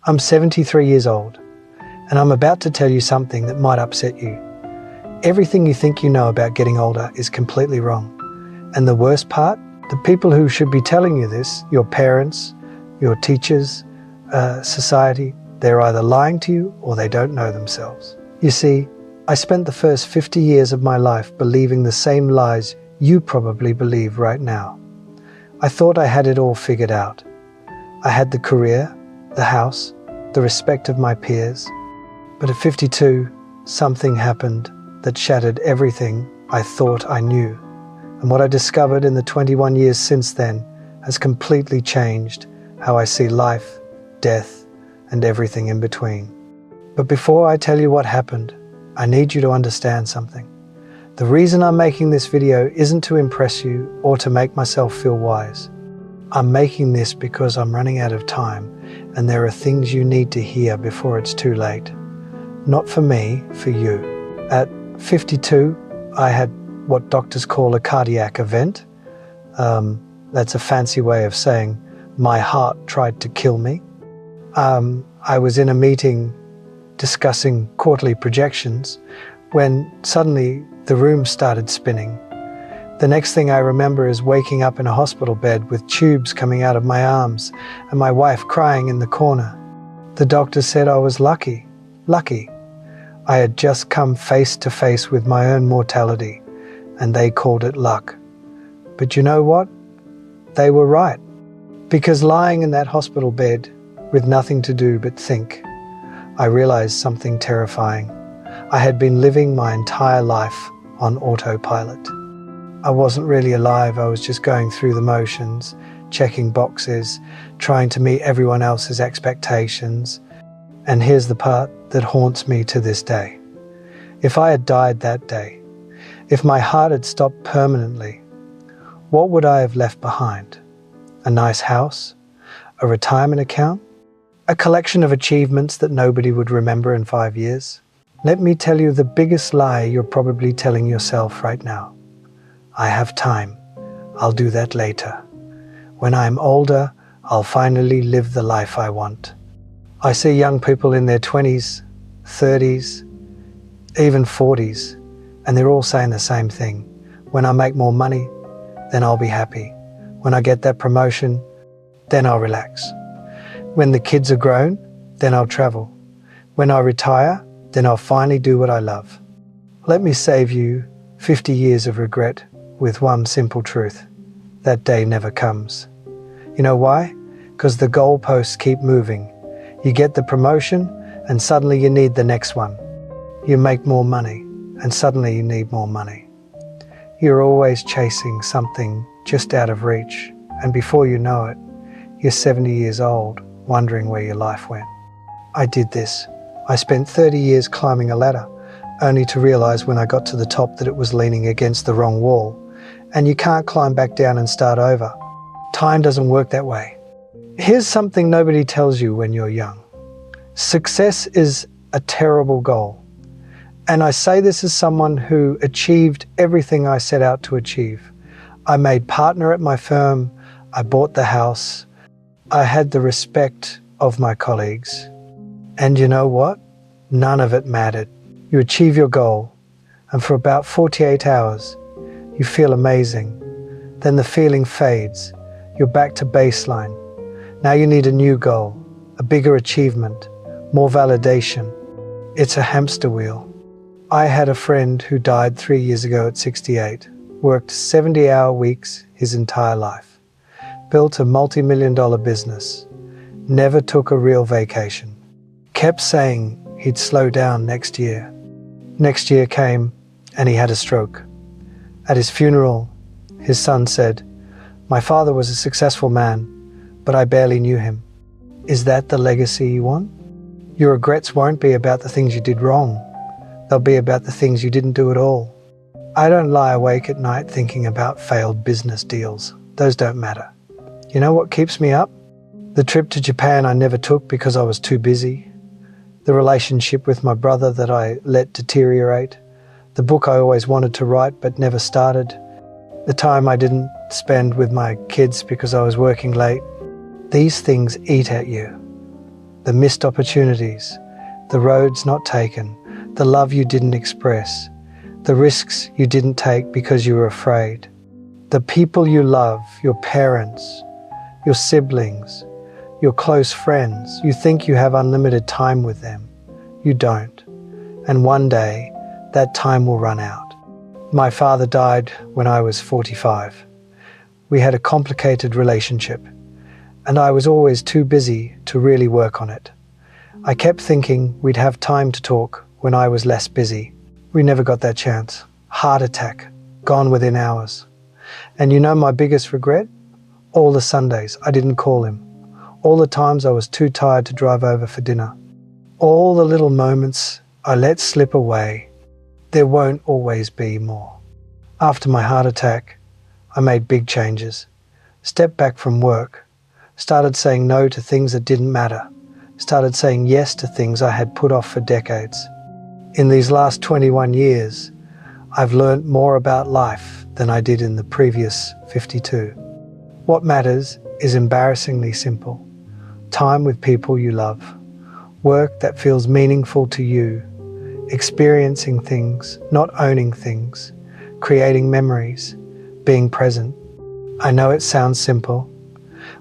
I'm 73 years old, and I'm about to tell you something that might upset you. Everything you think you know about getting older is completely wrong. And the worst part, the people who should be telling you this, your parents, your teachers, society, they're either lying to you or they don't know themselves. You see, I spent the first 50 years of my life believing the same lies you probably believe right now. I thought I had it all figured out. I had the career, the house, the respect of my peers. But at 52, something happened that shattered everything I thought I knew. And what I discovered in the 21 years since then has completely changed how I see life, death, and everything in between. But before I tell you what happened, I need you to understand something. The reason I'm making this video isn't to impress you or to make myself feel wise. I'm making this because I'm running out of time and there are things you need to hear before it's too late. Not for me, for you. At 52, I had what doctors call a cardiac event. That's a fancy way of saying my heart tried to kill me. I was in a meeting discussing quarterly projections when suddenly the room started spinning. The next thing I remember is waking up in a hospital bed with tubes coming out of my arms and my wife crying in the corner. The doctor said I was lucky. I had just come face to face with my own mortality, and they called it luck. But you know what? They were right. Because lying in that hospital bed with nothing to do but think, I realized something terrifying. I had been living my entire life on autopilot. I wasn't really alive, I was just going through the motions, checking boxes, trying to meet everyone else's expectations. And here's the part that haunts me to this day. If I had died that day, if my heart had stopped permanently, what would I have left behind? A nice house? A retirement account? A collection of achievements that nobody would remember in 5 years? Let me tell you the biggest lie you're probably telling yourself right now. I have time. I'll do that later. When I'm older, I'll finally live the life I want. I see young people in their 20s, 30s, even 40s, and they're all saying the same thing. When I make more money, then I'll be happy. When I get that promotion, then I'll relax. When the kids are grown, then I'll travel. When I retire, then I'll finally do what I love. Let me save you 50 years of regret with one simple truth. That day never comes. You know why? Because the goalposts keep moving. You get the promotion and suddenly you need the next one. You make more money and suddenly you need more money. You're always chasing something just out of reach, and before you know it, you're 70 years old, wondering where your life went. I did this. I spent 30 years climbing a ladder, only to realize when I got to the top that it was leaning against the wrong wall, and you can't climb back down and start over. Time doesn't work that way. Here's something nobody tells you when you're young. Success is a terrible goal. And I say this as someone who achieved everything I set out to achieve. I made partner at my firm, I bought the house, I had the respect of my colleagues. And you know what? None of it mattered. You achieve your goal, and for about 48 hours, you feel amazing. Then the feeling fades. You're back to baseline. Now you need a new goal, a bigger achievement, more validation. It's a hamster wheel. I had a friend who died 3 years ago at 68, worked 70-hour weeks his entire life, built a multi-million-dollar business, never took a real vacation, kept saying he'd slow down next year. Next year came and he had a stroke. At his funeral, his son said, "My father was a successful man, but I barely knew him." Is that the legacy you want? Your regrets won't be about the things you did wrong. They'll be about the things you didn't do at all. I don't lie awake at night thinking about failed business deals. Those don't matter. You know what keeps me up? The trip to Japan I never took because I was too busy. The relationship with my brother that I let deteriorate. The book I always wanted to write but never started. The time I didn't spend with my kids because I was working late. These things eat at you. the missed opportunities, the roads not taken, the love you didn't express, the risks you didn't take because you were afraid, the people you love, your parents, your siblings, your close friends. You think you have unlimited time with them. You don't. And one day, that time will run out. My father died when I was 45. We had a complicated relationship, and I was always too busy to really work on it. I kept thinking we'd have time to talk when I was less busy. We never got that chance. Heart attack, gone within hours. And you know my biggest regret? All the Sundays I didn't call him. All the times I was too tired to drive over for dinner. All the little moments I let slip away. There won't always be more. After my heart attack, I made big changes. Stepped back from work. Started saying no to things that didn't matter. Started saying yes to things I had put off for decades. In these last 21 years, I've learned more about life than I did in the previous 52. What matters is embarrassingly simple. Time with people you love. Work that feels meaningful to you. Experiencing things, not owning things. Creating memories. Being present. I know it sounds simple.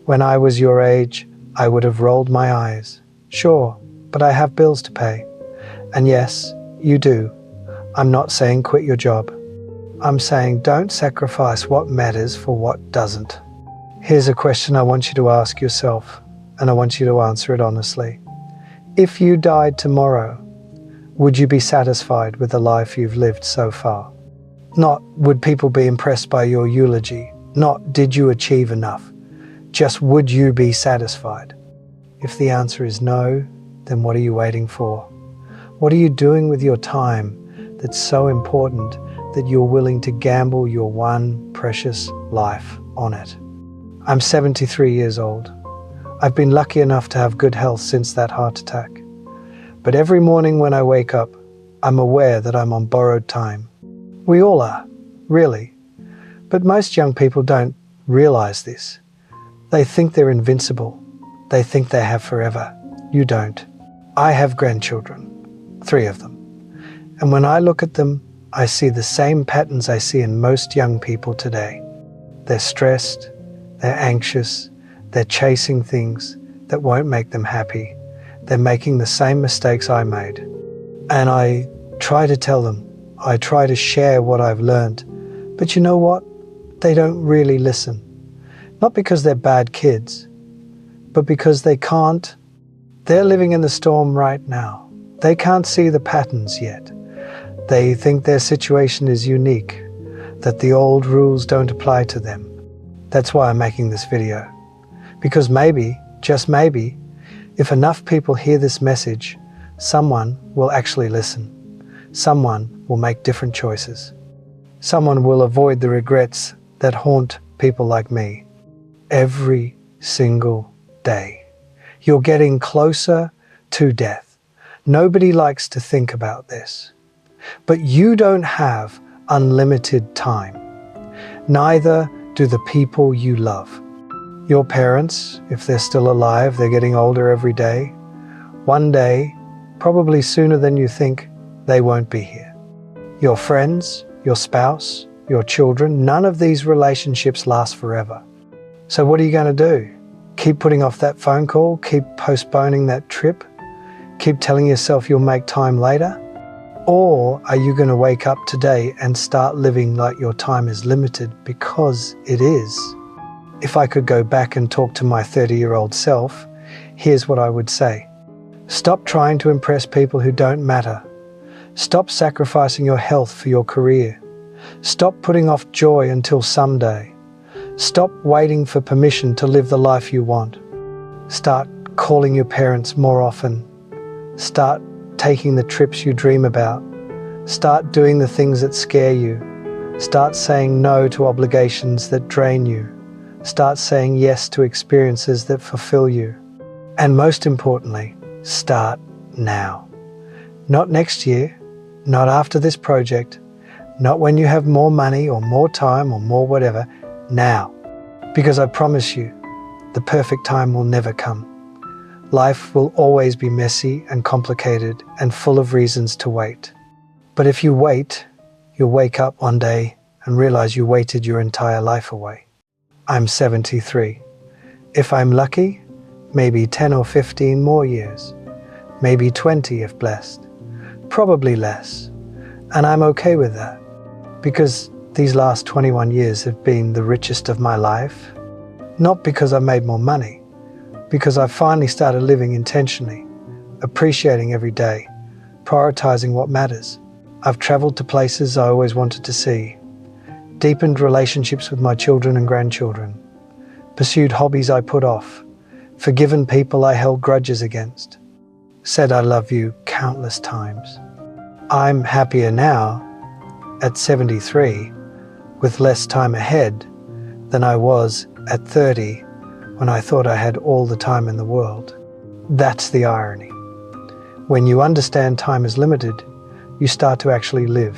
When I was your age, I would have rolled my eyes. Sure, but I have bills to pay. And yes, you do. I'm not saying quit your job. I'm saying don't sacrifice what matters for what doesn't. Here's a question I want you to ask yourself, and I want you to answer it honestly. If you died tomorrow, would you be satisfied with the life you've lived so far? Not would people be impressed by your eulogy, not did you achieve enough, just would you be satisfied? If the answer is no, then what are you waiting for? What are you doing with your time that's so important that you're willing to gamble your one precious life on it? I'm 73 years old. I've been lucky enough to have good health since that heart attack. But every morning when I wake up, I'm aware that I'm on borrowed time. We all are, really. But most young people don't realize this. They think they're invincible. They think they have forever. You don't. I have grandchildren, 3 of them. And when I look at them, I see the same patterns I see in most young people today. They're stressed, they're anxious, they're chasing things that won't make them happy. They're making the same mistakes I made. And I try to tell them, I try to share what I've learned. But you know what? They don't really listen. Not because they're bad kids, but because they can't. They're living in the storm right now. They can't see the patterns yet. They think their situation is unique, that the old rules don't apply to them. That's why I'm making this video. Because maybe, just maybe, if enough people hear this message, someone will actually listen. Someone will make different choices. Someone will avoid the regrets that haunt people like me every single day. You're getting closer to death. Nobody likes to think about this. But you don't have unlimited time. Neither do the people you love. Your parents, if they're still alive, they're getting older every day. One day, probably sooner than you think, they won't be here. Your friends, your spouse, your children, none of these relationships last forever. So what are you going to do? Keep putting off that phone call? Keep postponing that trip? Keep telling yourself you'll make time later? Or are you going to wake up today and start living like your time is limited, because it is? If I could go back and talk to my 30-year-old self, here's what I would say. Stop trying to impress people who don't matter. Stop sacrificing your health for your career. Stop putting off joy until someday. Stop waiting for permission to live the life you want. Start calling your parents more often. Start taking the trips you dream about. Start doing the things that scare you. Start saying no to obligations that drain you. Start saying yes to experiences that fulfill you. And most importantly, start now. Not next year, not after this project, not when you have more money or more time or more whatever, now. Because I promise you, the perfect time will never come. Life will always be messy and complicated and full of reasons to wait. But if you wait, you'll wake up one day and realize you waited your entire life away. I'm 73. If I'm lucky, maybe 10 or 15 more years. Maybe 20 if blessed. Probably less. And I'm okay with that, because these last 21 years have been the richest of my life. Not because I've made more money, because I've finally started living intentionally, appreciating every day, prioritizing what matters. I've traveled to places I always wanted to see, deepened relationships with my children and grandchildren, pursued hobbies I put off, forgiven people I held grudges against, said I love you countless times. I'm happier now, at 73, with less time ahead than I was at 30, when I thought I had all the time in the world. That's the irony. When you understand time is limited, you start to actually live.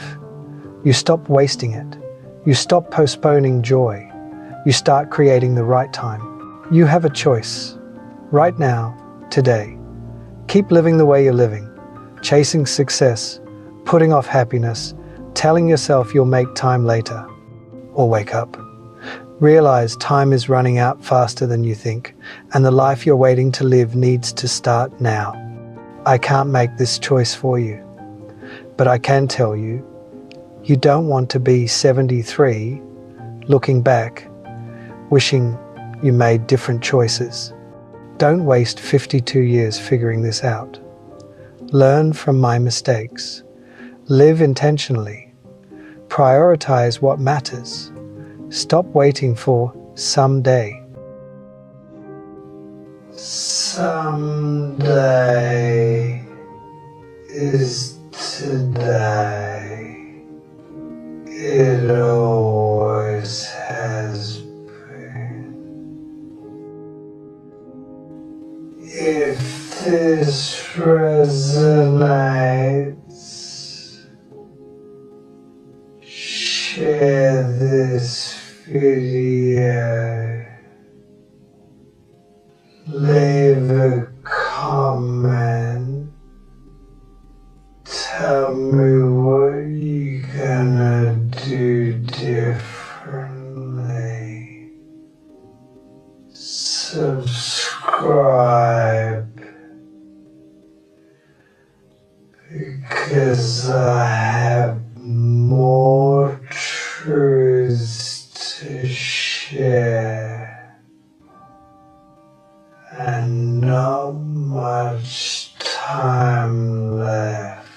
You stop wasting it. You stop postponing joy. You start creating the right time. You have a choice. Right now, today. Keep living the way you're living, chasing success, putting off happiness, telling yourself you'll make time later. Or wake up. Realize time is running out faster than you think, and the life you're waiting to live needs to start now. I can't make this choice for you, but I can tell you, you don't want to be 73, looking back, wishing you made different choices. Don't waste 52 years figuring this out. Learn from my mistakes. Live intentionally. Prioritize what matters. Stop waiting for someday. Someday is today. It always has been. If this resonates, share this video, leave a comment, tell me what you're gonna do differently, subscribe, because I have more truths to share and not much time left.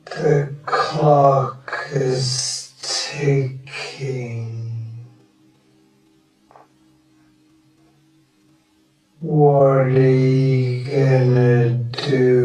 The clock is ticking. What are you gonna do